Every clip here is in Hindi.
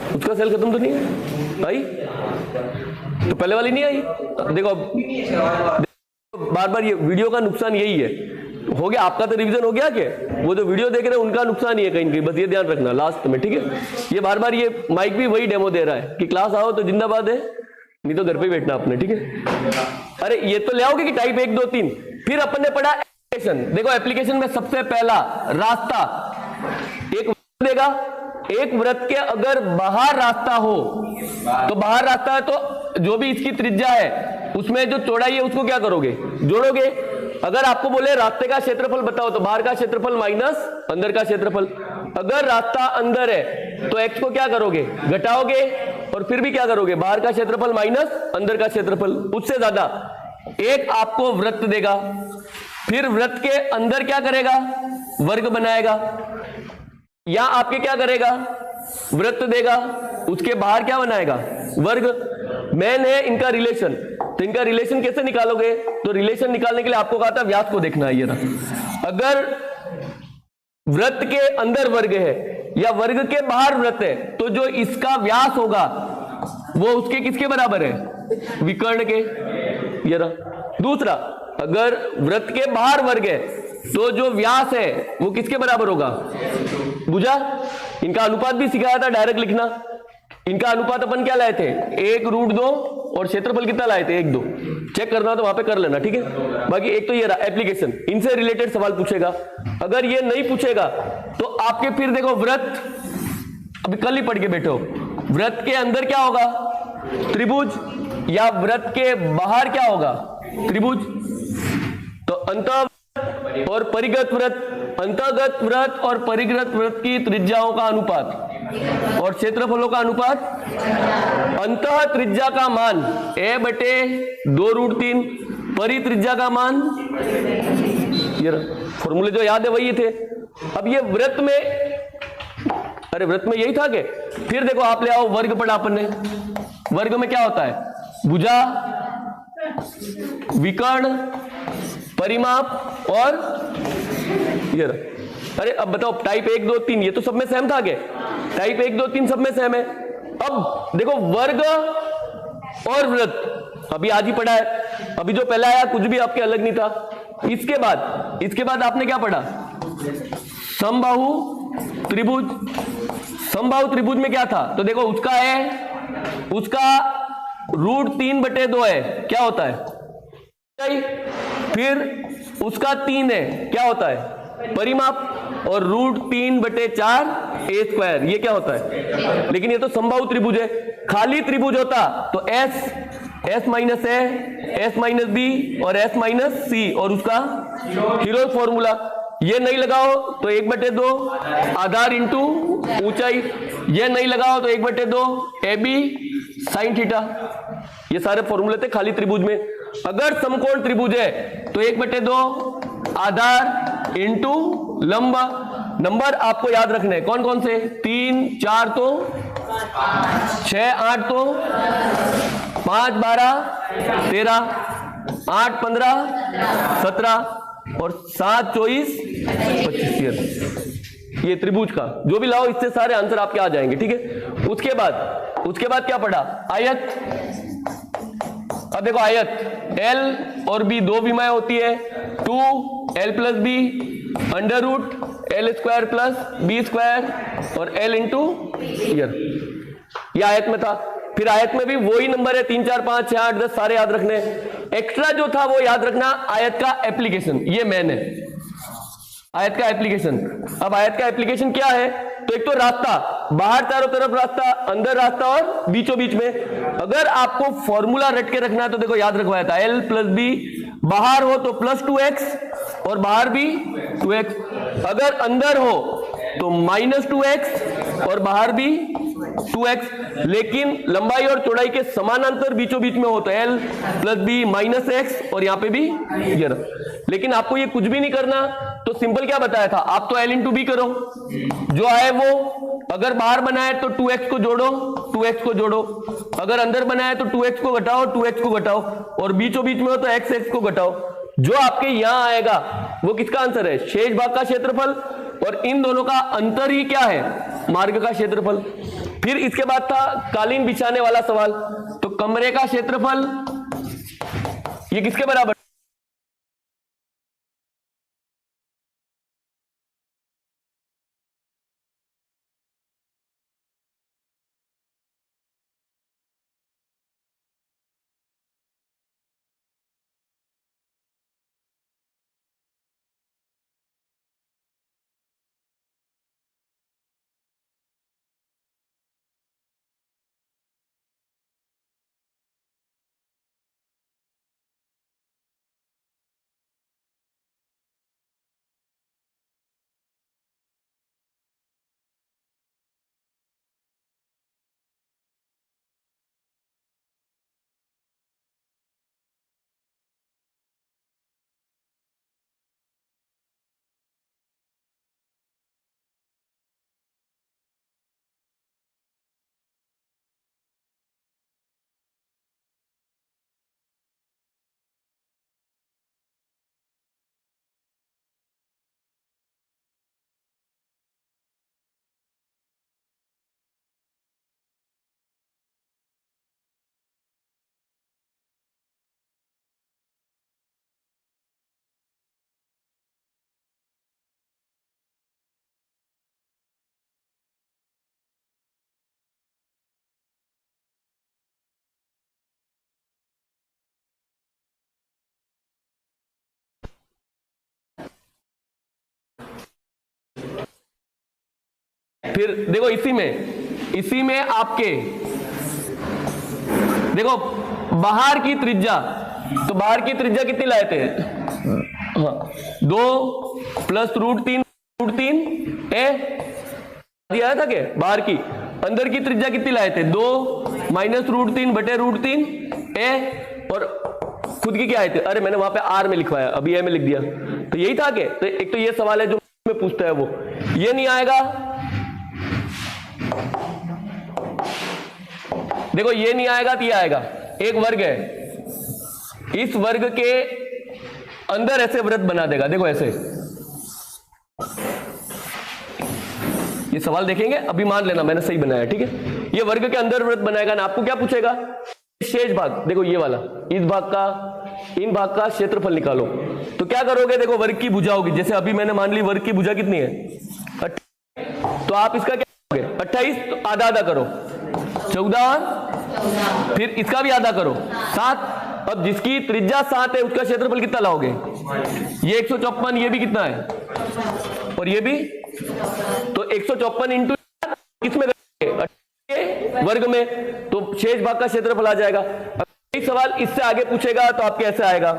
उसका सेल खत्म तो नहीं है आई, तो पहले वाली नहीं आई। देखो बार बार ये वीडियो का नुकसान यही है, हो गया आपका तो रिवीजन हो गया क्या, वो जो वीडियो देख रहे हैं उनका नुकसान ही है कहीं कहीं, बस ये ध्यान रखना लास्ट में, ठीक है। ये बार बार ये माइक भी वही डेमो दे रहा है कि क्लास आओ तो जिंदाबाद है, नहीं तो घर पे ही बैठना आपने, ठीक है। अरे ये तो ले आओगे कि टाइप 1 2 3। फिर अपन ने पढ़ा एप्लीकेशन। देखो एप्लीकेशन में सबसे पहला रास्ता एक देगा, एक वृत्त के अगर बाहर रास्ता हो तो बाहर रास्ता है तो जो भी इसकी त्रिज्या है उसमें जो चौड़ाई है उसको क्या करोगे, जोड़ोगे। अगर आपको बोले रास्ते का क्षेत्रफल बताओ तो बाहर का क्षेत्रफल माइनस अंदर का क्षेत्रफल। अगर रास्ता अंदर है तो x को क्या करोगे, घटाओगे, और फिर भी क्या करोगे, बाहर का क्षेत्रफल माइनस अंदर का क्षेत्रफल। उससे ज्यादा एक आपको वृत्त देगा, फिर वृत्त के अंदर क्या करेगा, वर्ग बनाएगा, या आपके क्या करेगा, वृत्त देगा, उसके बाहर क्या बनाएगा, वर्ग। मेन है इनका रिलेशन, तो इनका रिलेशन कैसे निकालोगे, तो रिलेशन निकालने के लिए आपको कहा था व्यास को देखना है। ये रहा, अगर वृत्त के अंदर वर्ग है या वर्ग के बाहर वृत्त है तो जो इसका व्यास होगा वो उसके किसके बराबर है, विकर्ण के। ये रहा। दूसरा, अगर वृत्त के बाहर वर्ग है तो जो व्यास है वो किसके बराबर होगा, बुझा। इनका अनुपात भी सिखाया था, डायरेक्ट लिखना। इनका अनुपात अपन क्या लाए थे, 1√2, और क्षेत्रफल कितना लाए थे, 1 2। चेक करना तो वहां पे कर लेना, ठीक है। बाकी एक तो ये रहा एप्लीकेशन, इनसे रिलेटेड सवाल पूछेगा। अगर ये नहीं पूछेगा तो आपके फिर देखो वृत्त, अभी कल ही पढ़ के बैठो, वृत्त के अंदर क्या होगा, त्रिभुज, या वृत्त के बाहर क्या होगा, त्रिभुज। तो अंतः और परिगत वृत्त, अंतर्गत वृत्त और परिगत वृत्त की त्रिज्याओं का अनुपात और क्षेत्रफलों का अनुपात। अंतः त्रिज्या का मान a/2√3, परित्रिज्या का मान, ये फॉर्मूले जो याद है वही थे। अब ये वृत्त में, अरे वृत्त में यही था के, फिर देखो आप ले आओ वर्ग पढ़ा अपन ने। वर्ग में क्या होता है, भुजा, विकर्ण, परिमाप और ये। अरे अब बताओ टाइप 1 2 3 ये तो सब में सेम था क्या, टाइप 1 2 3 सब में सेम है। अब देखो वर्ग और वृत्त अभी आज ही पढ़ा है, अभी जो पहला आया कुछ भी आपके अलग नहीं था। इसके बाद आपने क्या पढ़ा, समबाहु त्रिभुज। समबाहु त्रिभुज में क्या था, तो देखो उसका है, उसका √3/2 है, क्या होता है, फिर उसका 3 है, क्या होता है, परिमाप, और √3/4 a², ये क्या होता है। लेकिन ये तो समबाहु त्रिभुज है। खाली त्रिभुज होता तो s minus a, s minus b और s माइनस c, और उसका हीरोज फॉर्मूला। ये नहीं लगाओ तो 1/2 आधार इंटू ऊंचाई, ये नहीं लगाओ तो 1/2 ab sin थीटा। ये सारे फॉर्मूले थे खाली त्रिभुज में। अगर समकोण त्रिभुज है तो 1/2 आधार इंटू लंबा। नंबर आपको याद रखने कौन कौन से, 3 4 तो 6 8 तो 5 12 13 8 15 17 और 7 24 25। ये त्रिभुज का जो भी लाओ इससे सारे आंसर आपके आ जाएंगे, ठीक है। उसके बाद क्या पढ़ा, आयत। अब देखो आयत L और B दो विमाएं होती है, 2L + B √L² + B² और L इंटू ईयर। ये आयत में था। फिर आयत में भी वही नंबर है, 3 4 5 6 8 10 सारे याद रखने। एक्स्ट्रा जो था वो याद रखना आयत का एप्लीकेशन, ये मेन है आयत का एप्लीकेशन। अब आयत का एप्लीकेशन क्या है, तो एक तो रास्ता, बाहर चारों तरफ रास्ता, अंदर रास्ता और बीचों बीच में। अगर आपको फॉर्मूला रट के रखना है तो देखो याद रखवाया था, L + B, बाहर हो तो +2x और बाहर भी 2x, अगर अंदर हो तो -2x और बाहर भी 2x, लेकिन लंबाई और चौड़ाई के समानांतर बीचों बीच में हो तो L + B -x और यहां पे भी ये। लेकिन आपको ये कुछ भी नहीं करना, तो सिंपल क्या बताया था, आप तो L × B करो, जो आए वो। अगर बाहर बनाए तो 2x को जोड़ो, 2x को जोड़ो, अगर अंदर बनाए तो 2x को घटाओ, 2x को घटाओ, और बीचों बीच में हो तो x को घटाओ। जो आपके यहां आएगा वो किसका आंसर है, शेष भाग का क्षेत्रफल, और इन दोनों का अंतर ही क्या है, मार्ग का क्षेत्रफल। फिर इसके बाद था कालीन बिछाने वाला सवाल, तो कमरे का क्षेत्रफल ये किसके बराबर, फिर देखो इसी में आपके देखो बाहर की त्रिज्या, तो बाहर की त्रिज्या कितनी लाए थे, हाँ 2 प्लस √3 ए दिया था क्या बाहर की, अंदर की त्रिज्या कितनी लाए थे 2 माइनस √3 बटे √3 ए, और खुद की क्या आए थे, अरे मैंने वहां पे आर में लिखवाया, अभी ए में लिख दिया, तो यही था क्या। तो एक तो ये सवाल है जो में पूछता है वो, ये नहीं आएगा, देखो ये नहीं आएगा तो ये आएगा, एक वर्ग है, इस वर्ग के अंदर ऐसे वृत्त बना देगा, देखो ऐसे, ये सवाल देखेंगे, अभी मान लेना मैंने सही बनाया, ठीक है, ये वर्ग के अंदर वृत्त बनाएगा ना, आपको क्या पूछेगा, शेष भाग, देखो ये वाला, इस भाग का, इन भाग का क्षेत्रफल निकालो, तो क्या करोगे, देखो वर्ग की भुजा होगी, जैसे अभी मैंने मान ली वर्ग की भुजा कितनी है 28, तो आप इसका क्या करोगे 28, तो आधा आधा करो 14, फिर इसका भी आधा करो 7, अब जिसकी त्रिज्या 7 है उसका क्षेत्रफल कितना लाओगे, ये 154, ये भी कितना है, और ये भी, तो 154 इंटू किसमें वर्ग में, तो शेष भाग का क्षेत्रफल आ जाएगा। एक सवाल इससे आगे पूछेगा तो आपके ऐसे आएगा,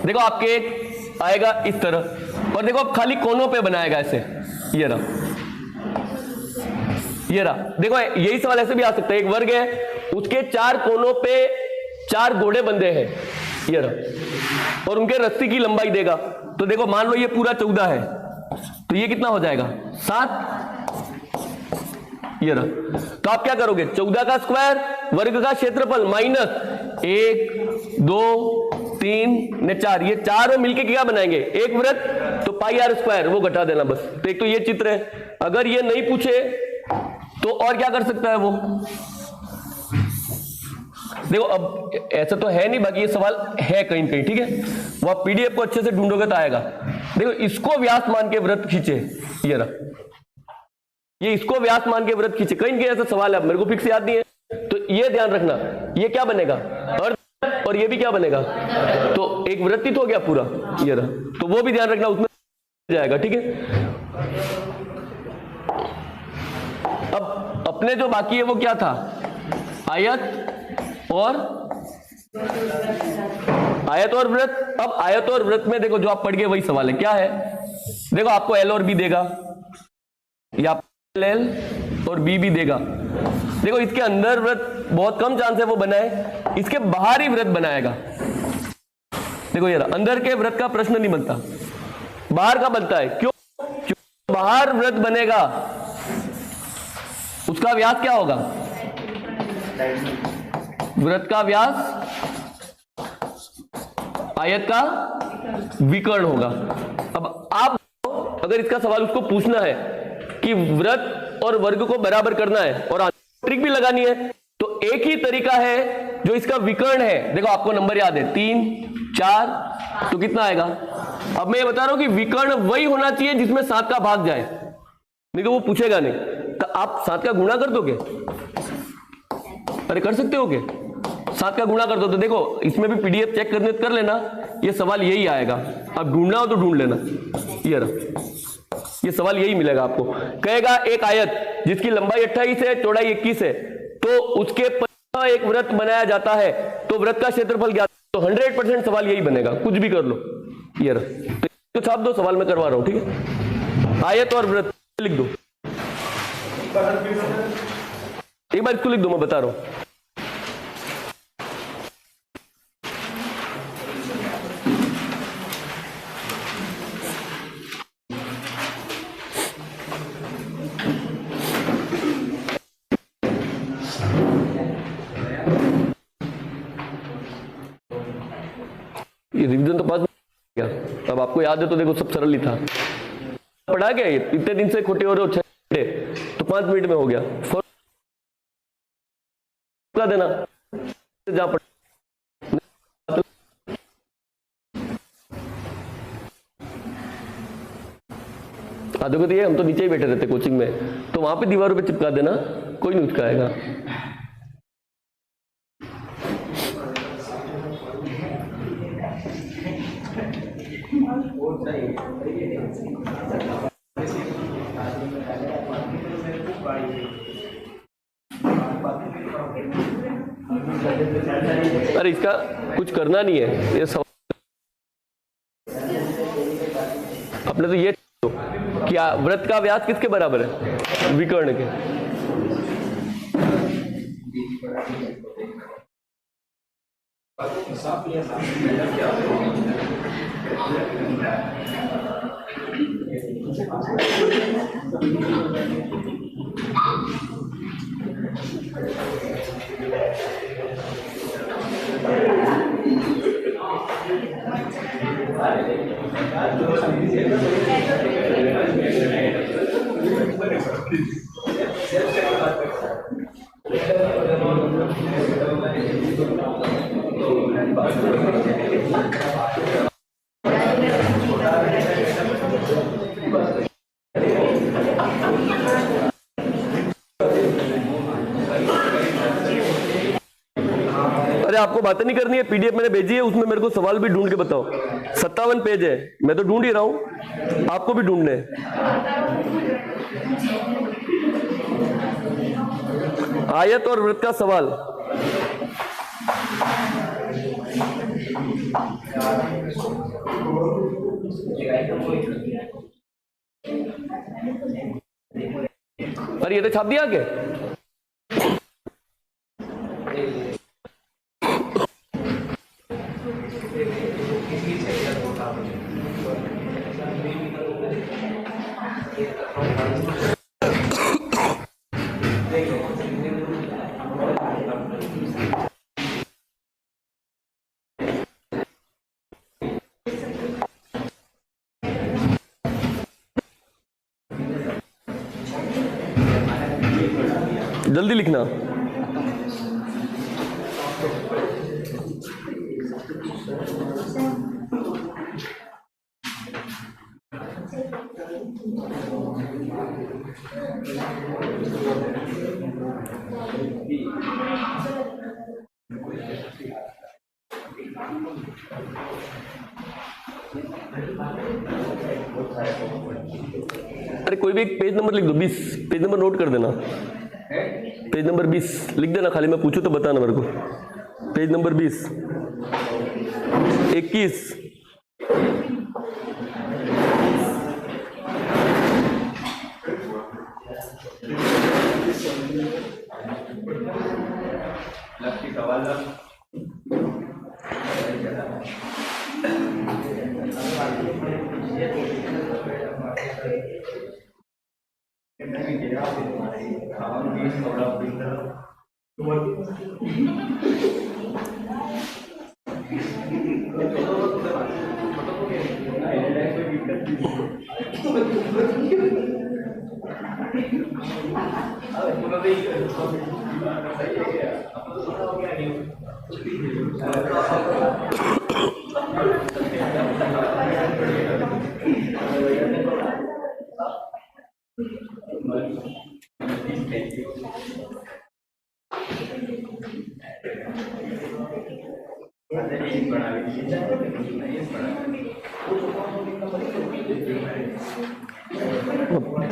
देखो आपके एक आएगा इस तरह, और देखो खाली कोनों पे बनाएगा ऐसे, ये रहा, ये रहा, देखो यही सवाल ऐसे भी आ सकता है, एक वर्ग है उसके 4 कोनों पे 4 घोड़े बंधे हैं, ये रहा, और उनके रस्सी की लंबाई देगा, तो देखो मान लो ये पूरा 14 है, तो ये कितना हो जाएगा 7, ये रहा, तो आप क्या करोगे 14 का स्क्वायर वर्ग का क्षेत्रफल माइनस 1 2 3 ने 4, ये 4 मिलके क्या बनाएंगे एक वृत्त, तो पाई आर स्क्वायर वो घटा देना बस। तो एक तो ये चित्र है, अगर ये नहीं पूछे तो और क्या कर सकता है वो, देखो अब ऐसा तो है नहीं, बाकी ये सवाल है कहीं कहीं, ठीक है, वो आप पीडीएफ को अच्छे से ढूंढोगे तो आएगा। देखो इसको व्यास मान के वृत्त खींचे, ये रहा, ये इसको व्यास मान के वृत्त खींचे, कहीं कहीं ऐसा सवाल है, मेरे को फिक्स याद नहीं है, तो ये ध्यान रखना, ये क्या बनेगा अर्ध, और ये भी क्या बनेगा, तो एक वृत्त ही तो हो गया पूरा, ये रहा, तो वो भी ध्यान रखना, उसमें जाएगा, ठीक है। अब अपने जो बाकी है वो क्या था, आयत और वृत्त। अब आयत और वृत्त में देखो जो आप पढ़ गए वही सवाल है, क्या है, देखो आपको एल और बी देगा, या एल और बी भी देगा, देखो इसके अंदर वृत्त बहुत कम चांस है वो बनाए, इसके बाहर ही वृत्त बनाएगा, देखो ये अंदर के वृत्त का प्रश्न नहीं बनता, बाहर का बनता है, क्यों, क्यों बाहर वृत्त बनेगा उसका व्यास क्या होगा, वृत्त का व्यास आयत का विकर्ण होगा। अब आप अगर इसका सवाल उसको पूछना है कि व्रत और वर्ग को बराबर करना है और ट्रिक भी लगानी है, तो एक ही तरीका है जो इसका विकर्ण है। देखो आपको नंबर याद है 3 4, तो कितना आएगा? अब मैं ये बता रहा हूं कि विकर्ण वही होना चाहिए जिसमें 7 का भाग जाए, नहीं तो वो पूछेगा नहीं। तो आप 7 का गुणा कर दोगे? अरे कर सकते हो क्या? 7 का गुणा कर दो। तो देखो इसमें भी पीडीएफ चेक करने कर लेना, ये सवाल यही आएगा। अब ढूंढना हो तो ढूंढ लेना, ये सवाल यही मिलेगा आपको। कहेगा एक आयत जिसकी लंबाई 28 है, चौड़ाई 21 है, तो उसके पर एक वृत्त बनाया जाता है, तो वृत्त का क्षेत्रफल ज्ञात। तो 100% सवाल यही बनेगा, कुछ भी कर लो। ये तो छाप दो, सवाल मैं करवा रहा हूं, ठीक है? आयत और वृत्त लिख दो, एक बार इसको लिख दो, मैं बता रहा हूं। ये रिवीजन तो पास गया, अब आपको याद है तो देखो सब सरल ही था। पढ़ा गया ये, इतने दिन से खोटे हो रहे हो, 6 घंटे तो 5 मिनट में हो गया। देना जहां पढ़ आधे को तो ये हम तो नीचे ही बैठे रहते कोचिंग में, तो वहां पे दीवारों पे चिपका देना, कोई नहीं चिपकाएगा। अरे इसका कुछ करना नहीं है, ये अपने तो ये क्या वृत्त का व्यास किसके बराबर है? विकर्ण के। अरे आपको बातें नहीं करनी है, पीडीएफ मैंने भेजी है, उसमें मेरे को सवाल भी ढूंढ के बताओ। 57 पेज है, मैं तो ढूंढ ही रहा हूं, आपको भी ढूंढने हैं। आयत और वृत्त का सवाल। अरे ये तो छाप दिया क्या? जल्दी लिखना। अरे कोई भी एक पेज नंबर लिख दो, 20 पेज नंबर नोट कर देना। पेज नंबर 20 लिख देना, खाली मैं पूछूं तो बताना मेरे को। Page number 20, 21,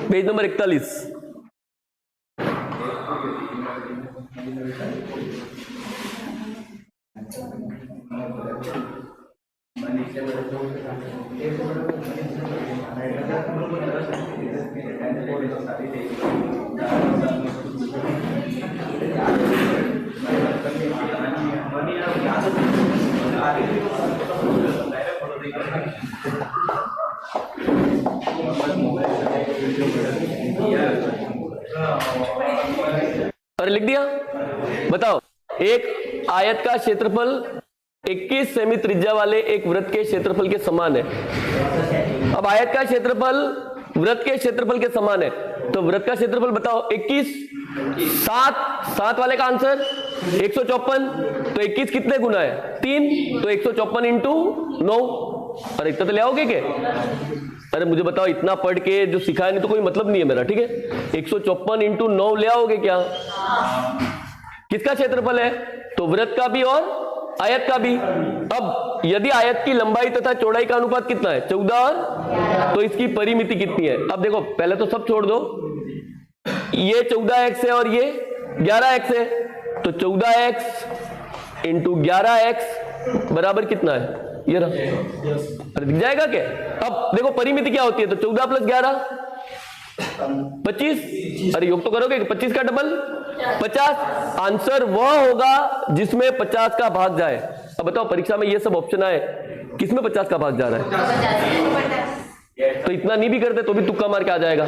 page number 41। अरे लिख दिया। बताओ, एक आयत का क्षेत्रफल 21 सेमी त्रिज्या वाले एक वृत्त के क्षेत्रफल के समान है। अब आयत का क्षेत्रफल वृत्त के क्षेत्रफल के समान है, तो वृत्त का क्षेत्रफल बताओ। 21 7 वाले का आंसर 154। तो 21 कितने गुना है? 3। तो 154 इंटू 9। अरे इतना तो ले आओगे क्या? अरे मुझे बताओ, इतना पढ़ के जो सिखाया नहीं तो कोई मतलब नहीं है मेरा, ठीक है। 154 इंटू 9 ले आओगे क्या? किसका क्षेत्रफल है? तो वृत्त का भी और आयत का भी। अब यदि आयत की लंबाई तथा चौड़ाई का अनुपात कितना है? 14 और, तो इसकी परिमिति कितनी है? अब देखो, पहले तो सब छोड़ दो, ये 14x है और ये 11x है, तो 14x इंटू 11x बराबर कितना है? ये रहा। अरे दिख जाएगा क्या? अब देखो परिमिति क्या होती है, तो 14 प्लस 11 25। अरे योग तो करोगे, 25 का डबल 50। आंसर वह होगा जिसमें 50 का भाग जाए। अब बताओ, परीक्षा में ये सब ऑप्शन आए, किसमें 50 का भाग जा रहा है? तो इतना नहीं भी करते तो भी तुक्का मार के आ जाएगा।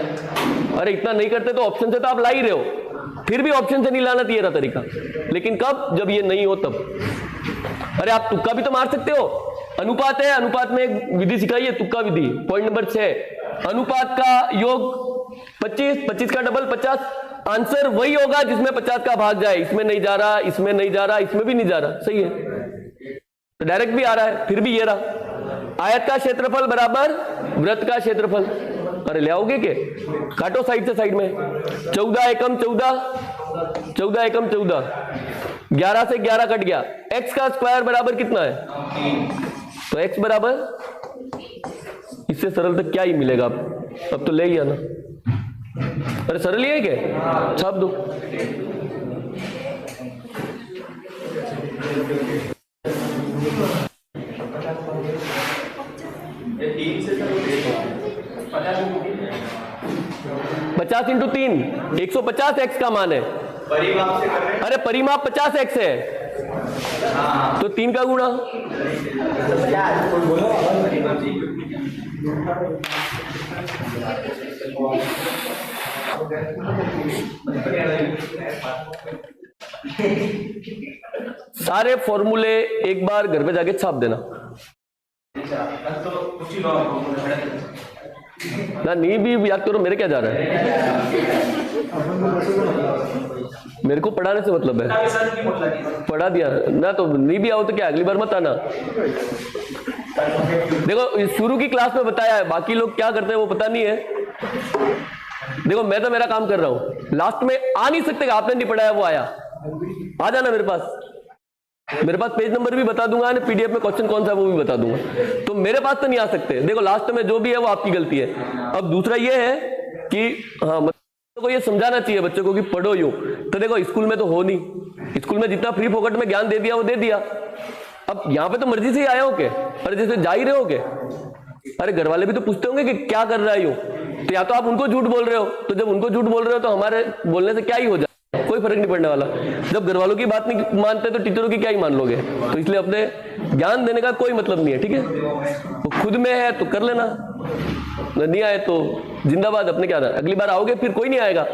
अरे इतना नहीं करते तो ऑप्शन से तो आप ला ही रहे हो, फिर भी ऑप्शन से नहीं लाना चाहिए था तरीका। लेकिन कब? जब ये नहीं हो तब। अरे आप तुक्का भी तो मार सकते हो। अनुपात है, अनुपात में एक विधि सिखाइए, तुक्का विधि। पॉइंट नंबर 6, अनुपात का योग 25 का डबल 50। आंसर वही होगा जिसमें 50 का भाग जाए। इसमें नहीं जा रहा, इसमें नहीं जा रहा, इसमें भी नहीं जा रहा, सही है। तो डायरेक्ट भी आ रहा है, फिर भी ये रहा। आयत का क्षेत्रफल बराबर वृत्त का क्षेत्रफल। अरे ले आओगे के? काटो साइड से साइड में। 14 एकम 14, 14 एकम 14, 11 से 11 कट गया। x का स्क्वायर बराबर कितना है? तो x बराबर, इससे सरल तक क्या ही मिलेगा? अब तो ले ही आना। अरे सरल ही है क्या? छाप दो। पचास इंटू 3 150 x का मान है। अरे परिमाप 50x है, तो 3 का गुणा। सारे फॉर्मूले एक बार घर पे जाके छाप देना ना। नहीं भी याद करो, मेरे क्या जा रहा है? मेरे को पढ़ाने से मतलब है, पढ़ा दिया ना। तो नहीं भी आओ तो क्या, अगली बार मत आना। देखो शुरू की क्लास में बताया है, बाकी लोग क्या करते हैं वो पता नहीं है। देखो मैं तो मेरा काम कर रहा हूं, लास्ट में आ नहीं सकते, आपने नहीं पढ़ाया वो आया, आ जाना मेरे पास। मेरे पास पेज नंबर भी बता दूंगा, पीडीएफ में क्वेश्चन कौन सा है वो भी बता दूंगा। तो मेरे पास तो नहीं आ सकते। देखो लास्ट में जो भी है वो आपकी गलती है। अब दूसरा ये है कि हाँ, बच्चों को ये समझाना चाहिए बच्चों को कि पढ़ो यूं। तो देखो स्कूल में तो हो नहीं, स्कूल में जितना फ्री फोकट में ज्ञान दे दिया वो दे दिया। अब यहाँ पे तो मर्जी से ही आए हो के? अरे जैसे जा ही रहे हो के? अरे घर वाले भी तो पूछते होंगे कि क्या कर रहा है यूं। तो या तो आप उनको झूठ बोल रहे हो, तो जब उनको झूठ बोल रहे हो तो हमारे बोलने से क्या ही हो जाए, कोई फर्क नहीं पड़ने वाला। जब घर वालों की बात नहीं मानते तो टीचरों की क्या ही मान लोगे। तो इसलिए अपने ज्ञान देने का कोई मतलब नहीं है, ठीक है। तो खुद में है तो कर लेना, नहीं आए तो जिंदाबाद, अपने क्या था। अगली बार आओगे फिर कोई नहीं आएगा।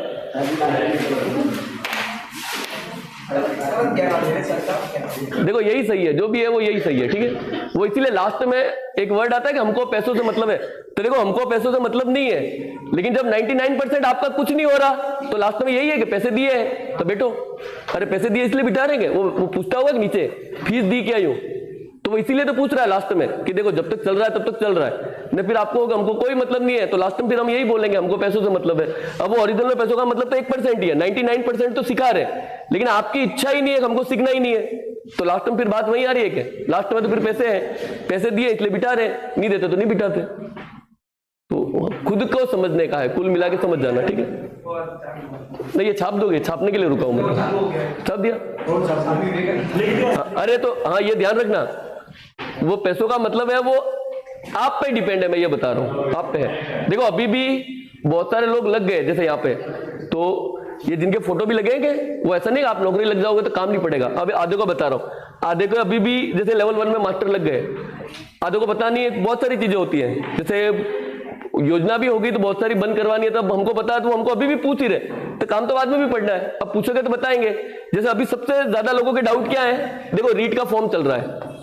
देखो यही सही है, जो भी है वो यही सही है, ठीक है। वो इसीलिए लास्ट में एक वर्ड आता है कि हमको पैसों से मतलब है। तो देखो हमको पैसों से मतलब नहीं है, लेकिन जब 99% आपका कुछ नहीं हो रहा तो लास्ट में यही है कि पैसे दिए हैं तो बैठो। अरे पैसे दिए इसलिए बिठा रहेंगे, वो पूछता होगा कि नीचे फीस दी क्या यूं, तो वो इसीलिए तो पूछ रहा है लास्ट में कि देखो जब तक चल रहा है तब तक चल रहा है नहीं, फिर आपको हमको कोई मतलब नहीं है तो लास्ट में फिर हम यही बोलेंगे हमको पैसों से मतलब है। अब वो ओरिजिनल में पैसों का मतलब तो 1% ही है, 99% तो सिखा रहे, लेकिन आपकी इच्छा ही नहीं है, हमको सीखना ही नहीं है, तो लास्ट में फिर बात वही आ रही है कि लास्ट में तो फिर पैसे हैं, पैसे दिए इसलिए बिठा रहे, नहीं देते तो नहीं बिठाते। तो खुद को समझने का है, कुल मिला के समझ जाना, ठीक है। नहीं ये छाप दोगे, छापने के लिए रुका हूं मैं, छाप दिया। अरे तो हाँ ये ध्यान रखना, वो पैसों का मतलब है वो आप पे डिपेंड है, मैं ये बता रहा हूं आप पे है। देखो अभी भी बहुत सारे लोग लग गए जैसे यहाँ पे, तो ये जिनके फोटो भी लगेंगे वो ऐसा नहीं आप नौकरी लग जाओगे तो काम नहीं पड़ेगा। अब आधे को बता रहा हूँ, आधे को अभी भी जैसे लेवल 1 में मास्टर लग गए, आधे को पता नहीं है, बहुत सारी चीजें होती हैं, जैसे योजना भी होगी तो बहुत सारी बंद करवानी है, तब हमको पता है तो हमको अभी भी पूछ ही रहे, तो काम तो बाद में भी पड़ना है, अब पूछोगे तो बताएंगे। जैसे अभी सबसे ज्यादा लोगों के डाउट क्या है, देखो रीट का फॉर्म चल रहा है,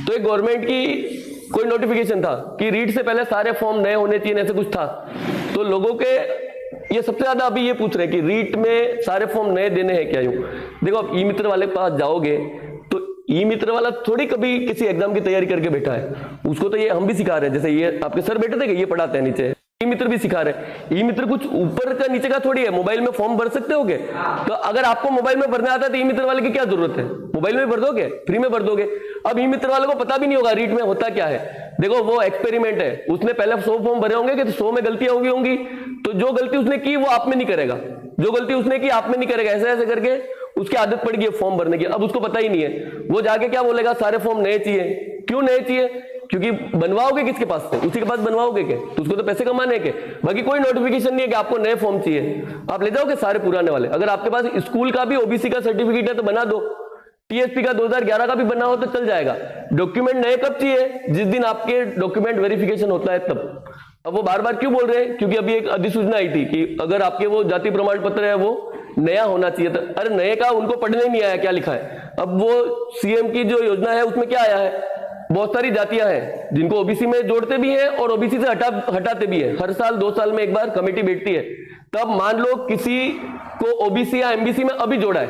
तो एक गवर्नमेंट की कोई नोटिफिकेशन था कि रीट से पहले सारे फॉर्म नए होने चाहिए, ऐसे कुछ था, तो लोगों के ये सबसे ज्यादा अभी ये पूछ रहे हैं कि रीट में सारे फॉर्म नए देने हैं क्या यूं। देखो आप ई मित्र वाले के पास जाओगे तो ई मित्र वाला थोड़ी कभी किसी एग्जाम की तैयारी करके बैठा है, उसको तो ये हम भी सिखा रहे हैं, जैसे ये आपके सर बैठे थे कि ये पढ़ाते हैं नीचे, ई मित्र भी सिखा रहे। ई मित्र कुछ ऊपर का नीचे का थोड़ी है, मोबाइल में फॉर्म भर सकते होगे, तो अगर आपको मोबाइल में भरना आता है तो ई मित्र वाले की क्या जरूरत है, मोबाइल में भर दोगे, फ्री में भर दोगे। अब ई मित्र वाले को पता भी नहीं होगा रीट में होता क्या है, देखो वो एक्सपेरिमेंट है, उसने पहले 100 फॉर्म भरे होंगे कि तो 100 में गलतियां होंगी, तो जो गलती उसने की वो आप में नहीं करेगा, जो गलती उसने की आप में नहीं करेगा, ऐसे ऐसे करके उसकी आदत पड़ गई फॉर्म भरने की। अब उसको पता ही नहीं है, वो जाके क्या बोलेगा, सारे फॉर्म नए चाहिए। क्यों नए चाहिए, क्योंकि बनवाओगे किसके पास से, उसी के पास बनवाओगे के, तो उसको तो पैसे कमाने के, बाकी कोई नोटिफिकेशन नहीं है कि आपको नए फॉर्म चाहिए, आप ले जाओगे सारे पुराने वाले। अगर आपके पास स्कूल का भी ओबीसी का सर्टिफिकेट है तो बना दो, टीएसपी का 2011 का भी बना हो तो चल जाएगा। डॉक्यूमेंट नए कब चाहिए, जिस दिन आपके डॉक्यूमेंट वेरिफिकेशन होता है तब। अब वो बार बार क्यों बोल रहे हैं, क्योंकि अभी एक अधिसूचना आई थी कि अगर आपके वो जाति प्रमाण पत्र है वो नया होना चाहिए था। अरे नए का उनको पढ़ने ही नहीं आया क्या लिखा है। अब वो सीएम की जो योजना है उसमें क्या आया है, बहुत सारी जातियां हैं जिनको ओबीसी में जोड़ते भी हैं और ओबीसी से हटाते भी हैं, हर साल 2 साल में एक बार कमेटी बैठती है। तब मान लो किसी को ओबीसी या एमबीसी में अभी जोड़ा है,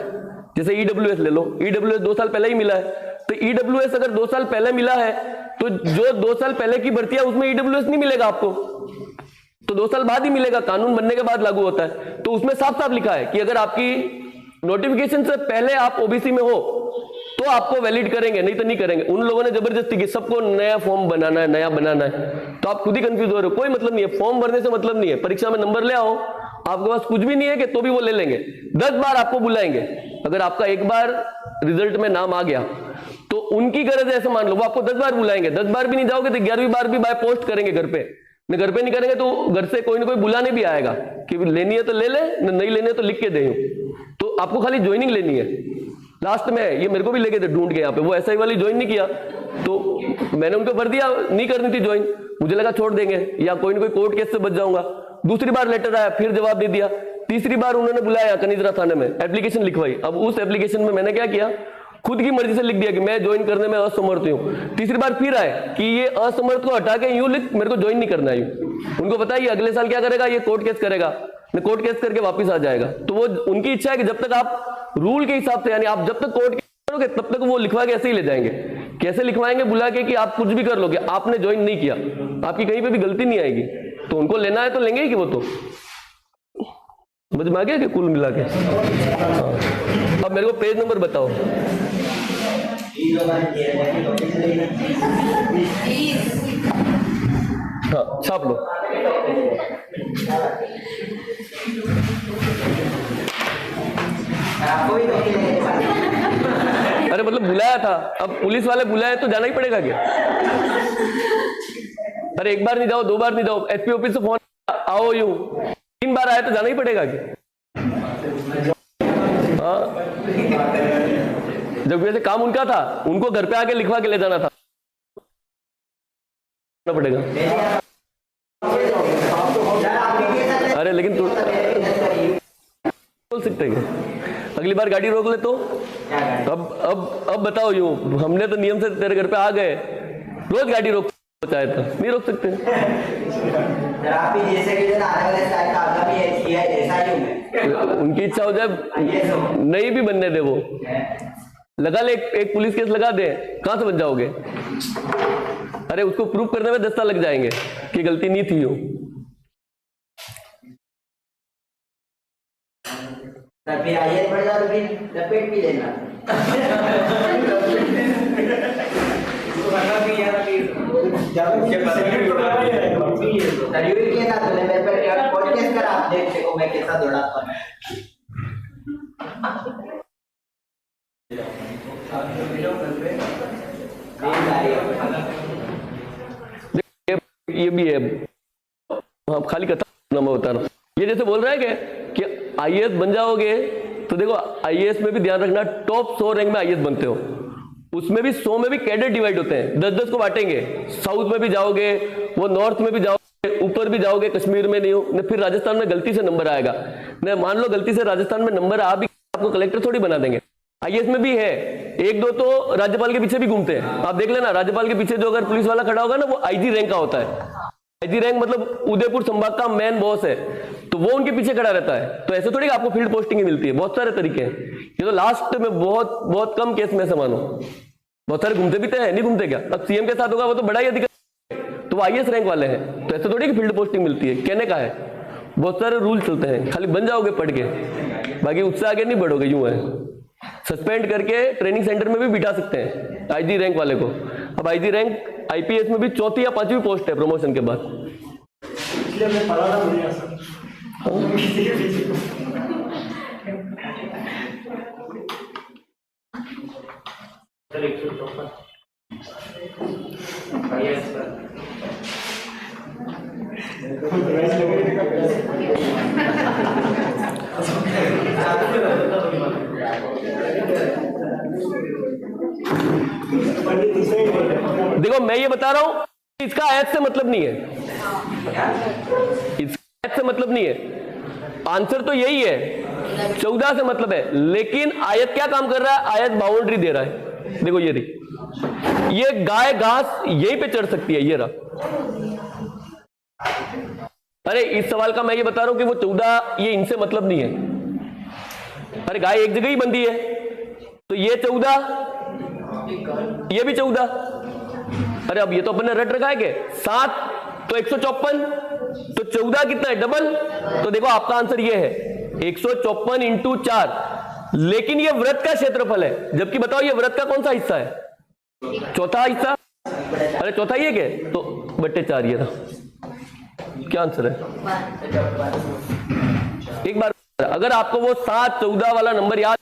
जैसे ईडब्ल्यूएस ले लो, ईडब्ल्यूएस 2 साल पहले ही मिला है, तो ईडब्ल्यूएस अगर 2 साल पहले मिला है तो जो 2 साल पहले की भर्ती है उसमें ईडब्ल्यूएस नहीं मिलेगा आपको, तो 2 साल बाद ही मिलेगा, कानून बनने के बाद लागू होता है। तो उसमें साफ साफ लिखा है कि अगर आपकी नोटिफिकेशन से पहले आप ओबीसी में हो तो आपको वैलिड करेंगे, नहीं तो नहीं करेंगे। उन लोगों ने जबरदस्ती की, सबको नया फॉर्म बनाना है, नया बनाना है, तो आप खुद ही कंफ्यूज हो रहे हो। कोई मतलब नहीं है, फॉर्म भरने से मतलब नहीं है, परीक्षा में नंबर ले आओ, आपके पास कुछ भी नहीं है कि तो भी वो ले लेंगे, 10 बार आपको बुलाएंगे। अगर आपका एक बार रिजल्ट में नाम आ गया तो उनकी गरज है, ऐसे मान लो, वो आपको 10 बार बुलाएंगे, 10 बार भी नहीं जाओगे तो 11वीं बार भी बाय पोस्ट करेंगे घर पे, घर पे नहीं करेंगे तो घर से कोई ना कोई बुलाने भी आएगा कि लेनी है तो ले ले, नहीं लेनी है तो लिख के दे। तो आपको खाली ज्वाइनिंग लेनी है, लास्ट में ये मेरे को भी लेके थे ढूंढ के यहाँ पे, वो एसआई वाली ज्वाइन नहीं किया तो मैंने उनको भर दिया, नहीं करनी थी ज्वाइन, मुझे लगा छोड़ देंगे या कोई ना कोई कोर्ट केस से बच जाऊंगा। दूसरी बार लेटर आया, फिर जवाब दे दिया, तीसरी बार उन्होंने बुलाया कनिजरा थाने में, एप्लीकेशन लिखवाई। अब उस एप्लीकेशन में मैंने क्या किया, खुद की मर्जी से लिख दिया कि मैं ज्वाइन करने में असमर्थ हूं। तीसरी बार फिर आए कि ये असमर्थ को हटा के यूं लिख, मेरे को ज्वाइन नहीं करना है यूं। उनको पता है ये अगले साल क्या करेगा, ये कोर्ट केस करेगा, कोर्ट केस करके वापस आ जाएगा। तो वो उनकी इच्छा है कि जब तक आप रूल के हिसाब से, यानी आप जब तक कोर्ट केस करोगे तब तक वो लिखवा के ऐसे ही ले जाएंगे। कैसे लिखवाएंगे, बुला के कि आप कुछ भी कर लोगे, आपने ज्वाइन नहीं किया, आपकी कहीं पे भी गलती नहीं आएगी, तो उनको लेना है तो लेंगे ही कि वो तो समझ में आ गया कि कुल मिला के। अब मेरे को पेज नंबर बताओ। हाँ छाप लो। अरे मतलब बुलाया था, अब पुलिस वाले बुलाए तो जाना ही पड़ेगा क्या? अरे एक बार नहीं जाओ, 2 बार नहीं जाओ, एसपी ऑफिस से फोन आओ, यूं 3 बार आए तो जाना ही पड़ेगा क्या? हाँ जब वैसे काम उनका था, उनको घर पे आके लिखवा के ले जाना था, पड़ेगा। अरे लेकिन बोल सकते हैं अगली बार गाड़ी रोक ले तो अब बताओ, यूं हमने तो नियम से तेरे घर पे आ गए, रोज गाड़ी रोक चाहे तो नहीं रोक सकते। उनकी इच्छा हो जाए, नहीं भी बनने दे, वो लगा ले, एक पुलिस केस लगा दे, कहां से बच जाओगे? अरे उसको प्रूफ करने में 10 साल लग जाएंगे कि गलती नहीं थी। फिर आईएएस बढ़ जाओ तो फिर लपेट भी लेना। मैं कैसा दौड़ाता हूँ। ये भी है, हाँ खाली कथा मैं बता रहा हूँ। ये जैसे बोल रहा है कि आईएएस बन जाओगे, तो देखो आईएएस में भी ध्यान रखना, टॉप 100 रैंक में आईएएस बनते हो, उसमें भी 100 में भी कैडेट डिवाइड होते हैं, 10-10 को बांटेंगे। साउथ में भी जाओगे, वो नॉर्थ में भी जाओगे, ऊपर भी जाओगे, कश्मीर में नहीं हो न, फिर राजस्थान में गलती से नंबर आएगा न, मान लो गलती से राजस्थान में नंबर आ भी, आपको कलेक्टर थोड़ी बना देंगे। आईएएस में भी है, 1-2 तो राज्यपाल के पीछे भी घूमते हैं, आप देख लेना। राज्यपाल के पीछे जो अगर पुलिस वाला खड़ा होगा ना, वो आईजी रैंक का होता है। आईजी रैंक मतलब उदयपुर संभाग का मेन बॉस है, तो वो उनके पीछे खड़ा रहता है। तो ऐसे थोड़ी आपको फील्ड पोस्टिंग ही मिलती है, बहुत सारे तरीके हैं। ये तो लास्ट में बहुत कम केस में से मानो, बहुत सारे घूमते भी तो है, नहीं घूमते क्या? अब सीएम के साथ होगा, वो तो बड़ा ही अधिकारी, तो वो आईएएस रैंक वाले हैं। तो ऐसे थोड़ी कि फील्ड पोस्टिंग मिलती है, कहने का है। बहुत सारे रूल चलते हैं, खाली बन जाओगे पढ़ के, बाकी उससे आगे नहीं बढ़ोगे। यूं है, सस्पेंड करके ट्रेनिंग सेंटर में भी बिठा सकते हैं आईजी रैंक वाले को। अब आईजी रैंक आईपीएस में भी 4थी या 5वीं पोस्ट है प्रमोशन के बाद। देखो मैं ये बता रहा हूं, इसका आयत से मतलब नहीं है, इसका आयत से मतलब नहीं है। आंसर तो यही है, 14 से मतलब है, लेकिन आयत क्या काम कर रहा है? आयत बाउंड्री दे रहा है। देखो ये देखिए, ये गाय घास यहीं पे चढ़ सकती है, ये रहा। अरे इस सवाल का मैं ये बता रहा हूं कि वो 14 ये इनसे मतलब नहीं है। अरे गाय एक जगह ही बंधी है, तो ये 14, ये भी 14। अरे अब ये तो अपन ने रट रखा है कि 7 तो 154, तो 14 कितना है? डबल। तो देखो आपका आंसर ये है 154 इंटू 4, लेकिन ये वृत्त का क्षेत्रफल है। जबकि बताओ ये वृत्त का कौन सा हिस्सा है? चौथा हिस्सा। अरे चौथा ही है क्या? तो बट्टे 4 ये था। क्या आंसर है? एक बार अगर आपको वो 7, 14 वाला नंबर याद,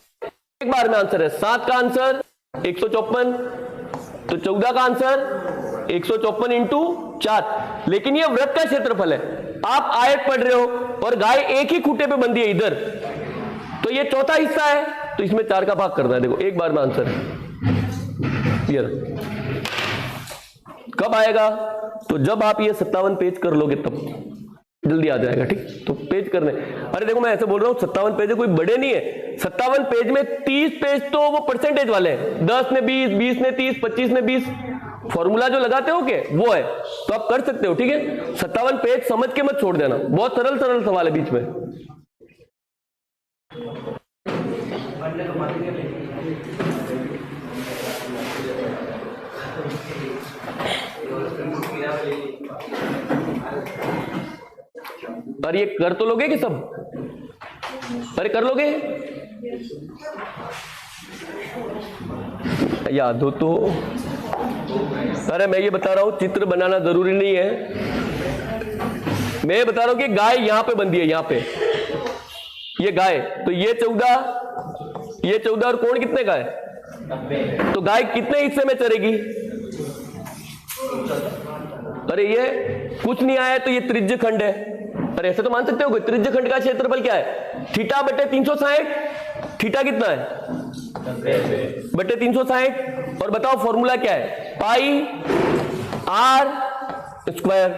एक बार में आंसर है। 7 का आंसर 154, तो 14 का आंसर 154 इंटू 4, लेकिन ये वृत्त का क्षेत्रफल है। आप आयत पढ़ रहे हो और गाय एक ही खूंटे पे बंधी है इधर, तो ये चौथा हिस्सा है, तो इसमें 4 का भाग करना है। देखो एक बार में आंसर है। कब आएगा? तो जब आप ये 57 पेज कर लोगे तब जल्दी आ जाएगा। ठीक, तो पेज करने, अरे देखो मैं ऐसे बोल रहा हूँ 57 पेज है, कोई बड़े नहीं है। 57 पेज में 30 पेज तो वो परसेंटेज वाले हैं, 10 ने 20, 20 ने 30, 25 ने 20, फॉर्मूला जो लगाते हो के वो है, तो आप कर सकते हो। ठीक है, 57 पेज समझ के मत छोड़ देना, बहुत सरल सरल सवाल है बीच में। अरे ये कर तो लोगे कि सब? अरे कर लोगे? याद हो तो? अरे मैं ये बता रहा हूं चित्र बनाना जरूरी नहीं है। मैं ये बता रहा हूं कि गाय यहां पे बंधी है, यहां पे ये गाय, तो ये 14, ये 14 और कोण कितने का है? तो गाय कितने हिस्से में चरेगी? अरे ये कुछ नहीं आया तो ये त्रिज्य खंड है। अरे ऐसे तो मान सकते हो, त्रिज्य खंड का क्षेत्रफल क्या है? थीटा बटे 360। थीटा कितना है? बटे 360। और बताओ फॉर्मूला क्या है? पाई आर स्क्वायर।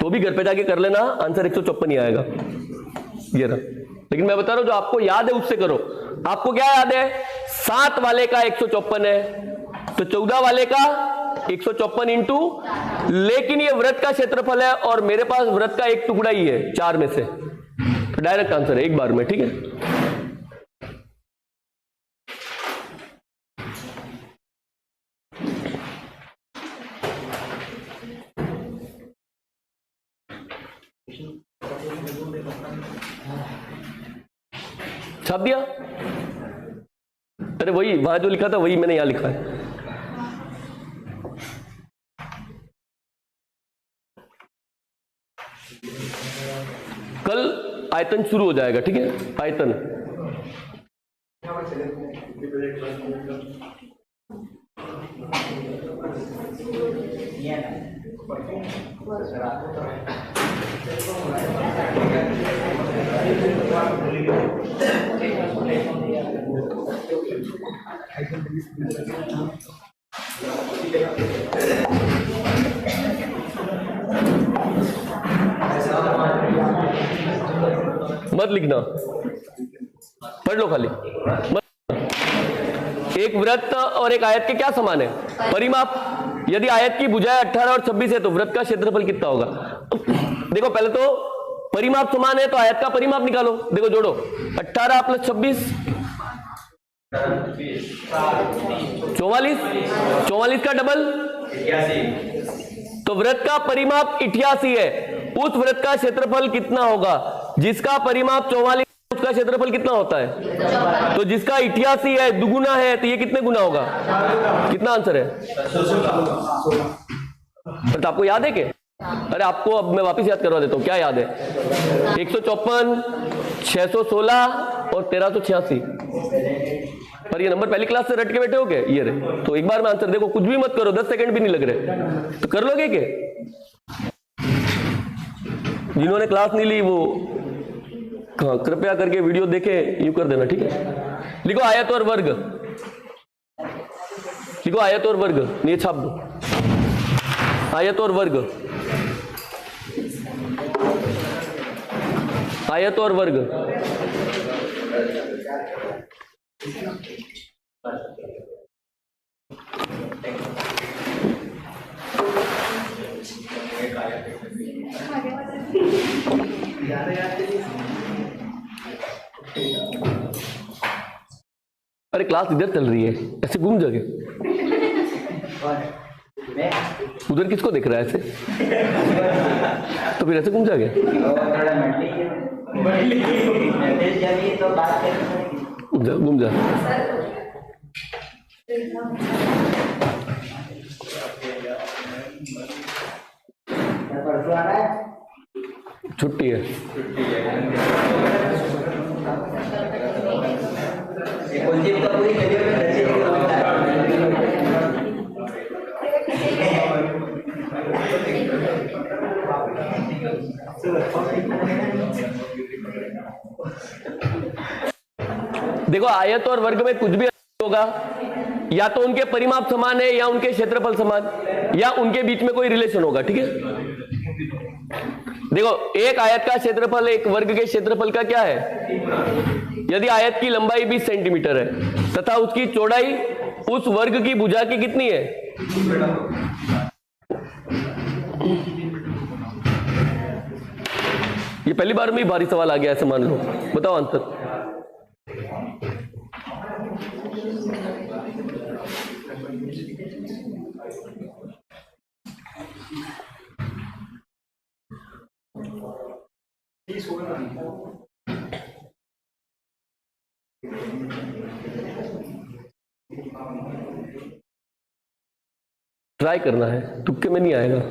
तो भी घर पे जाके कर लेना, आंसर 154 ही आएगा। ये रहा, लेकिन मैं बता रहा हूं जो आपको याद है उससे करो। आपको क्या याद है, 7 वाले का 154 है, तो 14 वाले का 154 इंटू, लेकिन ये वृत्त का क्षेत्रफल है और मेरे पास वृत्त का एक टुकड़ा ही है 4 में से, तो डायरेक्ट आंसर है एक बार में। ठीक है, छाप दिया। अरे वही वहां जो लिखा था वही मैंने यहां लिखा है। कल आयतन शुरू हो जाएगा, ठीक है, आयतन। मत लिखना, पढ़ लो खाली। एक वृत्त और एक आयत के क्या समान है, परिमाप। यदि आयत की भुजाएं 18 और 26 है तो वृत्त का क्षेत्रफल कितना होगा। देखो पहले तो परिमाप समान है तो आयत का परिमाप निकालो। देखो जोड़ो, 18 प्लस 26 44, 44 का डबल, तो वृत्त का परिमाप 88 है। उस वृत्त का क्षेत्रफल कितना होगा, जिसका परिमाप 44, उसका क्षेत्रफल कितना होता है, तो जिसका 88 है दुगुना है, तो ये कितने गुना होगा, कितना आंसर है। तो आपको याद है क्या? अरे आपको अब मैं वापस याद करवा देता हूं, क्या याद है, 154, 616 और 1386। पर ये नंबर पहली क्लास से रट के बैठे हो क्या, ये रहे। तो एक बार में आंसर देखो, कुछ भी मत करो, 10 सेकंड भी नहीं लग रहे, तो कर लोगे क्या। जिन्होंने क्लास नहीं ली वो कृपया करके वीडियो देखे, यूं कर देना, ठीक है। लिखो आयत और वर्ग, लिखो आयत और वर्ग, ये छाप दो, आयत और वर्ग, आयत और वर्ग। अरे क्लास इधर चल रही है, ऐसे घूम जाके उधर किसको देख रहा है ऐसे, तो फिर ऐसे घूम जाके घूम जा। छुट्टी है, देखो आयत और वर्ग में कुछ भी होगा, या तो उनके परिमाप समान है, या उनके क्षेत्रफल समान, या उनके बीच में कोई रिलेशन होगा, ठीक है। देखो एक आयत का क्षेत्रफल एक वर्ग के क्षेत्रफल का क्या है, यदि आयत की लंबाई 20 सेंटीमीटर है तथा उसकी चौड़ाई उस वर्ग की भुजा की कितनी है, ये पहली बार में ही भारी सवाल आ गया ऐसे मान लो, बताओ आंसर। ट्राई करना है, तुक्के में नहीं आएगा।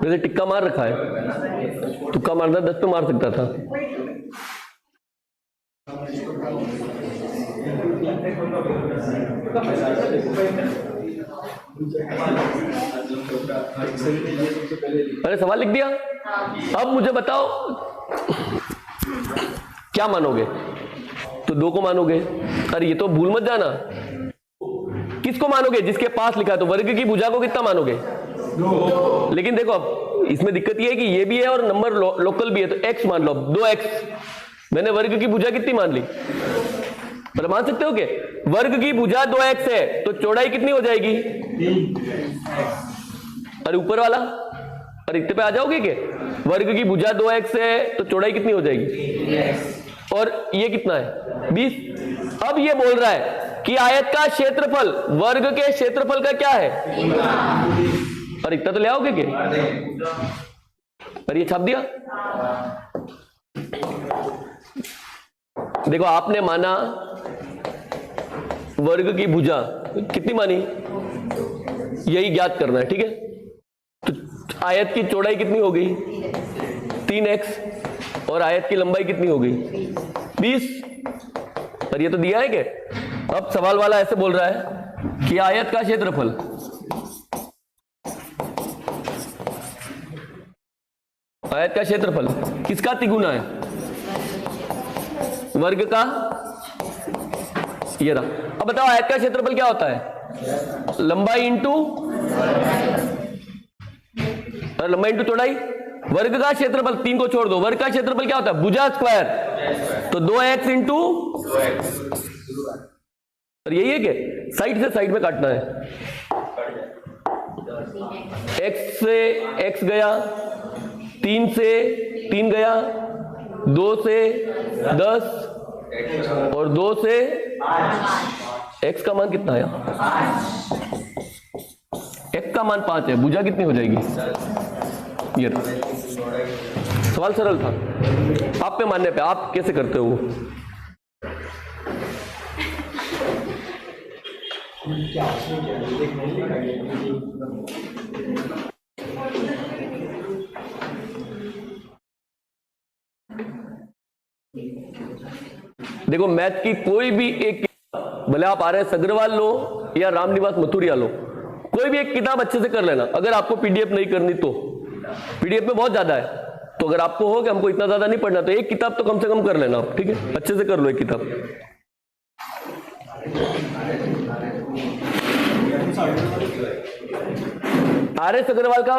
वैसे टिक्का मार रखा है, तुक्का मारता 10 पे मार सकता था। अरे सवाल लिख दिया। अब मुझे बताओ क्या मानोगे? तो 2 को मानोगे। अरे ये तो भूल मत जाना, किसको मानोगे? जिसके पास लिखा है। तो वर्ग की भुजा को कितना मानोगे? 2। लेकिन देखो अब इसमें दिक्कत ये है कि ये भी है और नंबर लोकल भी है, तो x मान लो। 2x मैंने वर्ग की भुजा कितनी मान ली? पर मान सकते हो कि वर्ग की भुजा 2x है तो चौड़ाई कितनी हो जाएगी? 3। अरे ऊपर वाला, अरे इतने पे आ जाओगे कि वर्ग की भुजा 2x है तो चौड़ाई कितनी हो जाएगी? और ये कितना है? 20। अब ये बोल रहा है कि आयत का क्षेत्रफल वर्ग के क्षेत्रफल का क्या है? और इतना तो ले आओगे कि? और ये छाप दिया। देखो आपने माना वर्ग की भुजा कितनी मानी, यही ज्ञात करना है, ठीक है? तो आयत की चौड़ाई कितनी हो गई? 3x। और आयत की लंबाई कितनी हो गई? 20। और ये तो दिया है कि अब सवाल वाला ऐसे बोल रहा है कि आयत का क्षेत्रफल किसका तिगुना है? वर्ग का। ये रहा। अब बताओ आयत का क्षेत्रफल क्या होता है? लंबाई इंटू लंबाई इंटू चौड़ाई। वर्ग का क्षेत्रफल 3 को छोड़ दो, वर्ग का क्षेत्रफल क्या होता है? भुजा स्क्वायर। तो 2x इंटू, और यही है कि साइड से साइड में काटना है। x से x गया, 3 से 3 गया, 2 से 10 और 2 से x का मान कितना है? x का मान 5 है, भुजा कितनी हो जाएगी? ये सवाल सरल था। आप पे मानने पे आप कैसे करते हो? देखो मैथ की कोई भी एक, भले आप RS अग्रवाल लो या रामनिवास मथुरिया लो, कोई भी एक किताब अच्छे से कर लेना। अगर आपको PDF नहीं करनी तो PDF में बहुत ज्यादा है, तो अगर आपको हो कि हमको इतना ज्यादा नहीं पढ़ना तो एक किताब तो कम से कम कर लेना आप, ठीक है? अच्छे से कर लो एक किताब। RS अग्रवाल का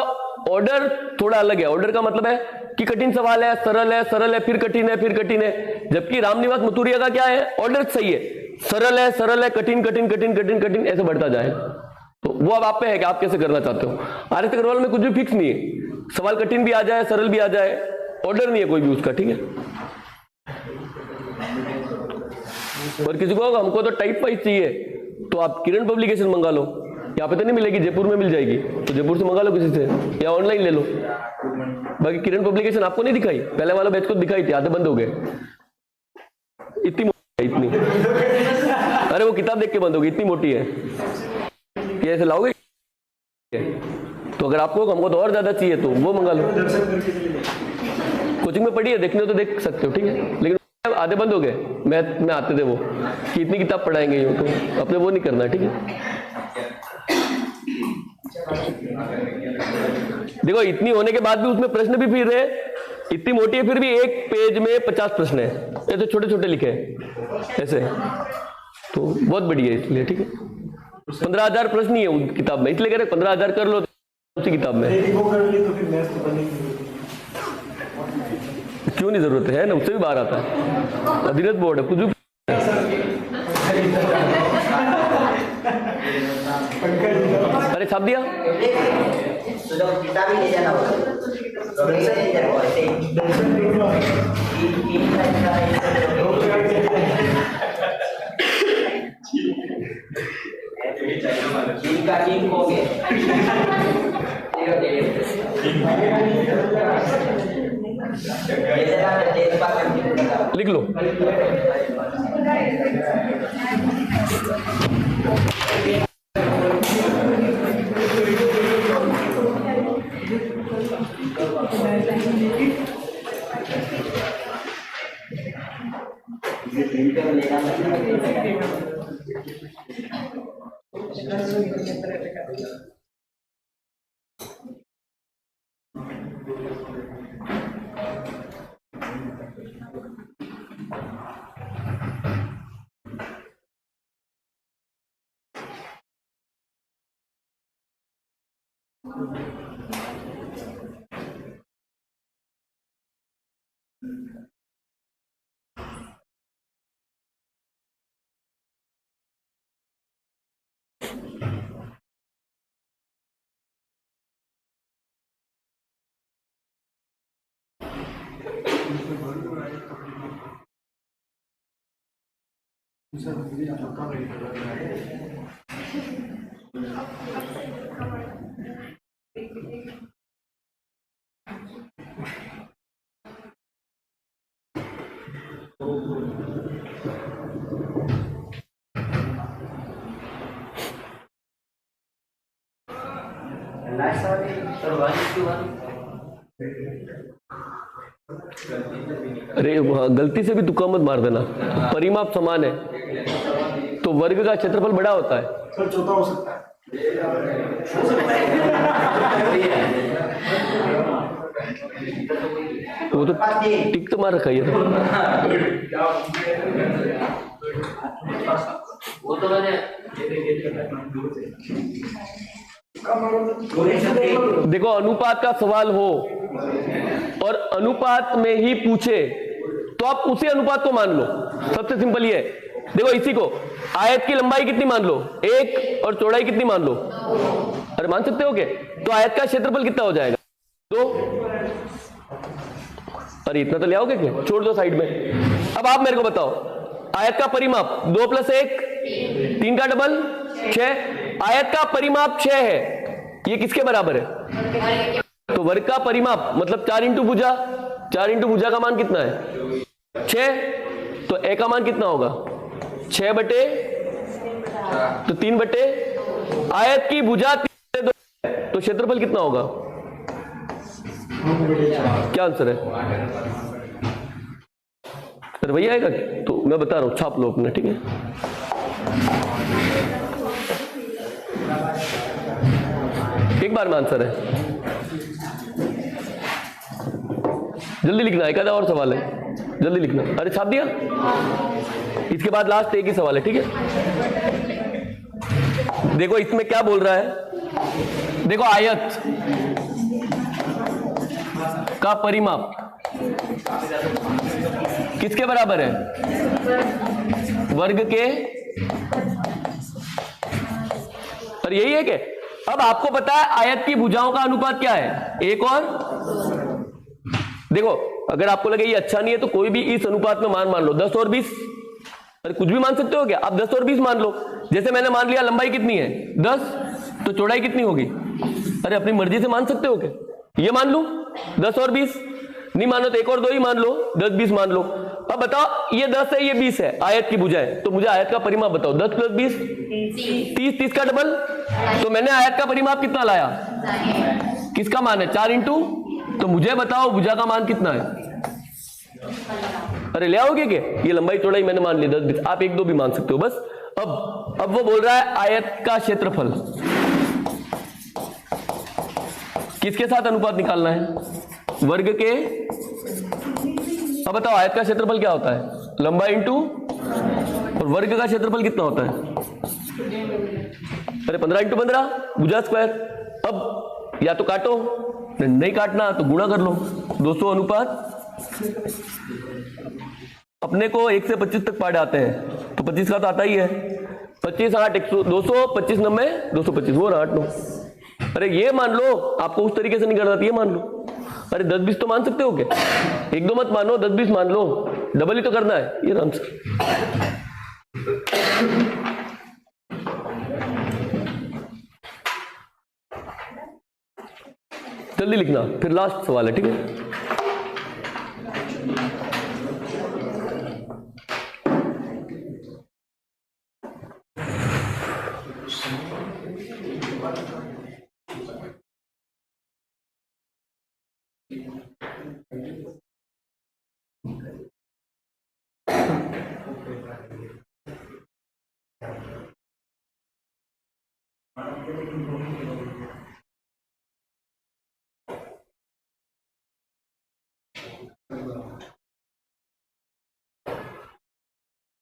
ऑर्डर थोड़ा अलग है। ऑर्डर का मतलब है कि कठिन सवाल है, सरल है, फिर कठिन है, फिर कठिन है। जबकि रामनिवास मथुरिया का क्या है? ऑर्डर सही है, सरल है, कठिन कठिन कठिन कठिन कठिन ऐसे बढ़ता जाए। तो वो अब आप पे है कि आप कैसे करना चाहते हो। RS अग्रवाल में कुछ भी फिक्स नहीं है, सवाल कठिन भी आ जाए, सरल भी आ जाए, ऑर्डर नहीं है कोई भी उसका, ठीक है? और किसी को हमको तो टाइप वाइज चाहिए तो आप किरण पब्लिकेशन मंगा लो, यहाँ पे तो नहीं मिलेगी, जयपुर में मिल जाएगी, तो जयपुर से मंगा लो किसी से, या ऑनलाइन ले लो। बाकी किरण पब्लिकेशन आपको नहीं दिखाई, पहले वाला बैच को दिखाई थी, आधे बंद हो गए। इतनी मोटी है, इतनी। अरे वो किताब देख के बंद होगी, इतनी मोटी है। ये ऐसे लाओगे? तो अगर आपको हमको तो और ज्यादा चाहिए तो वो मंगा लो। कोचिंग में पढ़ी है, देखने हो तो देख सकते हो, ठीक है? लेकिन आधे बंद हो गए, मैथ में आते थे वो कि इतनी किताब पढ़ाएंगे यूं, तो अपने वो नहीं करना, ठीक है? देखो इतनी होने के बाद भी उसमें प्रश्न भी फिर है, इतनी मोटी है फिर भी एक पेज में 50 प्रश्न है, ये तो छोटे छोटे लिखे हैं ऐसे, तो बहुत बढ़िया है इसलिए, ठीक है? 15,000 प्रश्न ही है उस किताब में, इसलिए कह रहे 15,000 कर लो उसी किताब में। क्यों नहीं जरूरत है ना, उससे भी बाहर आता है, अधीनस्थ बोर्ड है, कुछ भी। अरे छाप दिया। किताब ही ले जाना होगा। हो गए। लिख लो। लास्ट वाली तो 1:1। अरे गलती से भी तुक्का मत मार देना, परिमाप समान है तो वर्ग का क्षेत्रफल बड़ा होता है। सर छोटा हो सकता है। वो तो टिक तो मार रखा है। वो तो मैंने देखो, अनुपात का सवाल हो और अनुपात में ही पूछे तो आप उसी अनुपात को मान लो। सबसे सिंपल ये है। देखो, इसी को आयत की लंबाई कितनी मान लो 1 और चौड़ाई कितनी मान लो। अरे मान सकते हो क्या? तो आयत का क्षेत्रफल कितना हो जाएगा 2। अरे इतना तो ले आओगे क्या? छोड़ दो साइड में। अब आप मेरे को बताओ, आयत का परिमाप 2 + 1 3 का डबल 6। आयत का परिमाप 6 है, ये किसके बराबर है? तो वर्ग का परिमाप मतलब 4 इंटू भुजा। 4 इंटू भुजा का मान कितना है 6। तो ए का मान कितना होगा 6 बटे तो 3 बटे आयत की भुजा 3 बटे 2 तो क्षेत्रफल कितना होगा? क्या आंसर है? अरे भैया आएगा तो मैं बता रहा हूं, छाप लो अपने, ठीक है। एक बार में आंसर है, जल्दी लिखना। एक आधा और सवाल है, जल्दी लिखना। अरे छाप दिया। इसके बाद लास्ट एक ही सवाल है, ठीक है। देखो इसमें क्या बोल रहा है। देखो, आयत का परिमाप किसके बराबर है? वर्ग के। और यही है कि अब आपको पता है आयत की भुजाओं का अनुपात क्या है 1 और। देखो, अगर आपको लगे ये अच्छा नहीं है तो कोई भी इस अनुपात में मान लो 10 और 20। अरे कुछ भी मान सकते हो क्या आप? 10 और 20 मान लो। जैसे मैंने मान लिया लंबाई कितनी है 10, तो चौड़ाई कितनी होगी? अरे अपनी मर्जी से मान सकते हो क्या? ये मान लो 10 और 20, नहीं मानो तो 1 और 2 ही मान लो, 10 20 मान लो। अब बताओ, ये 10 है ये 20 है, आयत की भुजा है, तो मुझे आयत का परिमाप बताओ। 10 + 20 30, 30 का डबल। तो मैंने आयत का परिमाप कितना लाया? किसका मान है 4 इंटू। तो मुझे बताओ भुजा का मान कितना है? अरे ले आओगे क्या? ये लंबाई चौड़ाई मैंने मान ली 10 20, आप 1 2 भी मान सकते हो बस। अब वो बोल रहा है आयत का क्षेत्रफल किसके साथ अनुपात निकालना है? वर्ग के। अब बताओ आयत का क्षेत्रफल क्या होता है? लंबाई इंटू और वर्ग का क्षेत्रफल कितना होता है? अरे 15 इंटू 15 भुजा स्क्वायर। अब या तो काटो, नहीं काटना तो गुणा कर लो। 200 अनुपात अपने को 1 से 25 तक पढ़े आते हैं, तो 25 का तो आता ही है। 25 8 100 200 25 90 225 वो 8 9। अरे ये मान लो, आपको उस तरीके से नहीं करना, ये मान लो। अरे 10 20 तो मान सकते हो क्या? 1 2 मत मानो, 10 20 मान लो, डबल ही तो करना है। ये आंसर। जल्दी लिखना, फिर लास्ट सवाल है, ठीक है।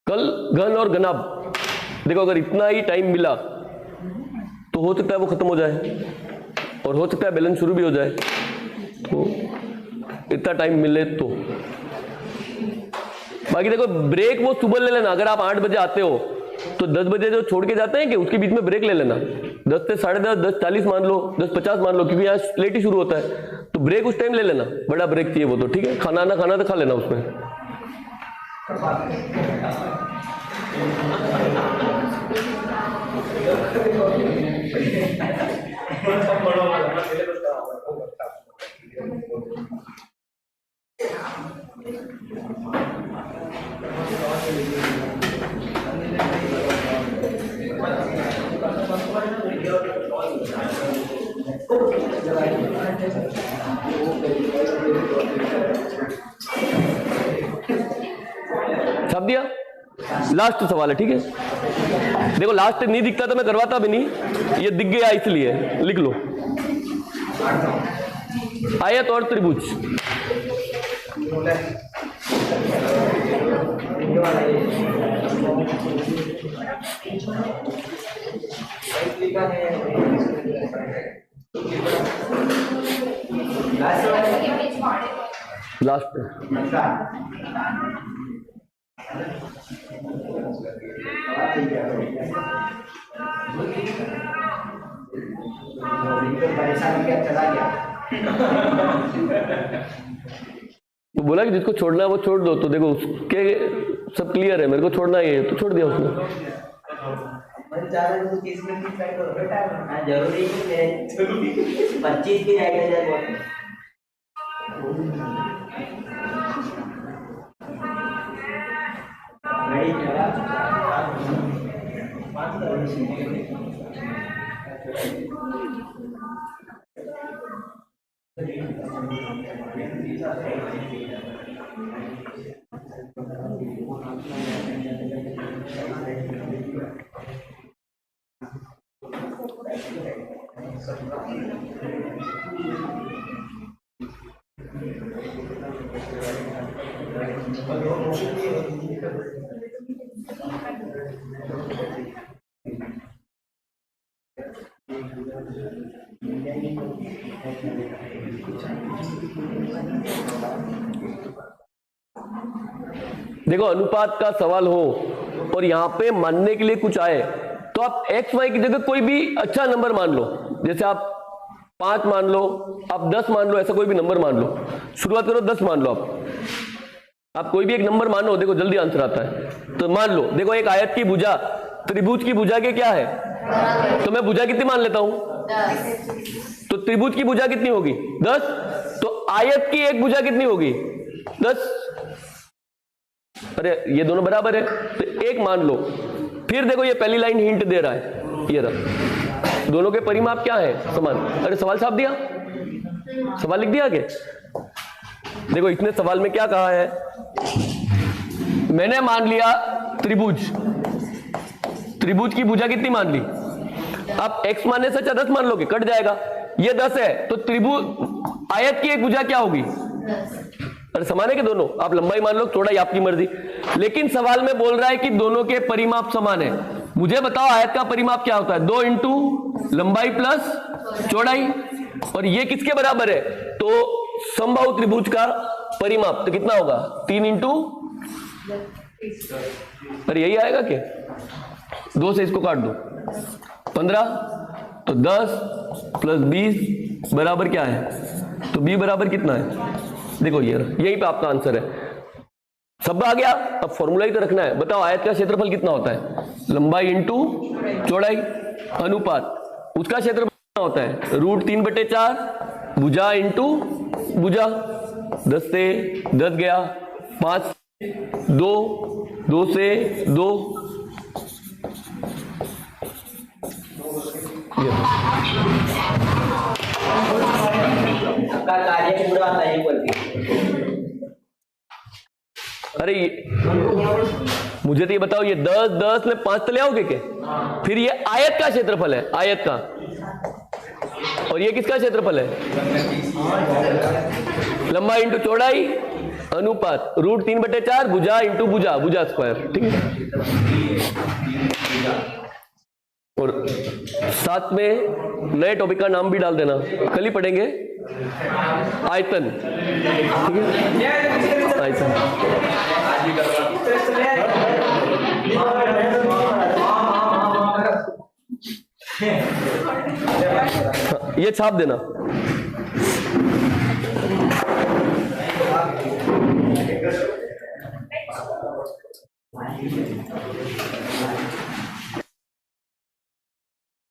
कल घन और घनाभ, देखो अगर इतना ही टाइम मिला तो हो सकता है वो खत्म हो जाए और हो सकता है बैलेंस शुरू भी हो जाए। तो इतना टाइम मिले तो बाकी देखो ब्रेक वो सुबह ले लेना। अगर आप 8 बजे आते हो तो 10 बजे जो छोड़ के जाते हैं कि उसके बीच में ब्रेक ले लेना। 10 से 10:30, 10:40 मान लो, 10:50 मान लो, क्योंकि यहाँ लेट ही शुरू होता है तो ब्रेक उस टाइम ले लेना। बड़ा ब्रेक चाहिए वो तो ठीक है, खाना ना खाना तो खा लेना उसमें। छाप दिया। लास्ट सवाल है, ठीक है। देखो लास्ट नहीं दिखता तो मैं करवाता भी नहीं, ये दिख गया इसलिए लिख लो। आयत और त्रिभुज, लास्ट तो बोला कि जिसको छोड़ना है वो छोड़ दो। तो देखो उसके सब क्लियर है, मेरे को छोड़ना ही है तो छोड़ दिया उसने। जरूरी है 25 की जाएगा। देखो अनुपात का सवाल हो और यहां पे मानने के लिए कुछ आए तो आप एक्स वाई की जगह कोई भी अच्छा नंबर मान लो। जैसे आप 5 मान लो, आप 10 मान लो, ऐसा कोई भी नंबर मान लो। शुरुआत करो 10 मान लो। आप कोई भी एक नंबर मानो, देखो जल्दी आंसर आता है। तो मान लो, देखो एक आयत की भुजा त्रिभुज की भुजा के क्या है, तो मैं भुजा कितनी मान लेता हूं 10। तो त्रिभुज की भुजा कितनी होगी 10। तो आयत की एक भुजा कितनी होगी 10। अरे ये दोनों बराबर है तो एक मान लो। फिर देखो ये पहली लाइन हिंट दे रहा है, ये रहा, दोनों के परिमाप क्या है समान। अरे सवाल छाप दिया, सवाल लिख दिया आगे। देखो इसने सवाल में क्या कहा है, मैंने मान लिया त्रिभुज, त्रिभुज की भुजा कितनी मान ली। आप x मानने से 10 मान लोगे, कट जाएगा। ये 10 है तो त्रिभुज आयत की एक भुजा क्या होगी 10। अरे समान है कि दोनों, आप लंबाई मान लो, चौड़ाई आपकी मर्जी। लेकिन सवाल में बोल रहा है कि दोनों के परिमाप समान है। मुझे बताओ आयत का परिमाप क्या होता है, 2 इंटू लंबाई प्लस चौड़ाई। और ये किसके बराबर है, तो समबाहु त्रिभुज का परिमाप तो कितना होगा 3 इंटू, अरे यही आएगा क्या, 2 से इसको काट दो 15, तो 10 प्लस 20 बराबर क्या है, तो b बराबर कितना है। देखो ये यही पे आपका आंसर है, सब आ गया। अब फॉर्मूला ही तो रखना है। बताओ आयत का क्षेत्रफल कितना होता है, लंबाई इंटू चौड़ाई अनुपात उसका क्षेत्रफल कितना होता है, √3/4 भुजा इंटू भुजा। 10 से 10 गया, 5 2, 2 से 2, आपका कार्य पूरा आता है बोलते। अरे मुझे तो ये बताओ, ये 10 10 में 5 तो ले आओगे क्या? फिर ये आयत का क्षेत्रफल है, आयत का, और ये किसका क्षेत्रफल है? लंबा इंटू चौड़ाई अनुपात √3/4 भुजा इंटू भुजा, भुजा स्क्वायर, ठीक है। और साथ में नए टॉपिक का नाम भी डाल देना, कल ही पढ़ेंगे, आयतन, ठीक है, आयतन। ये छाप देना।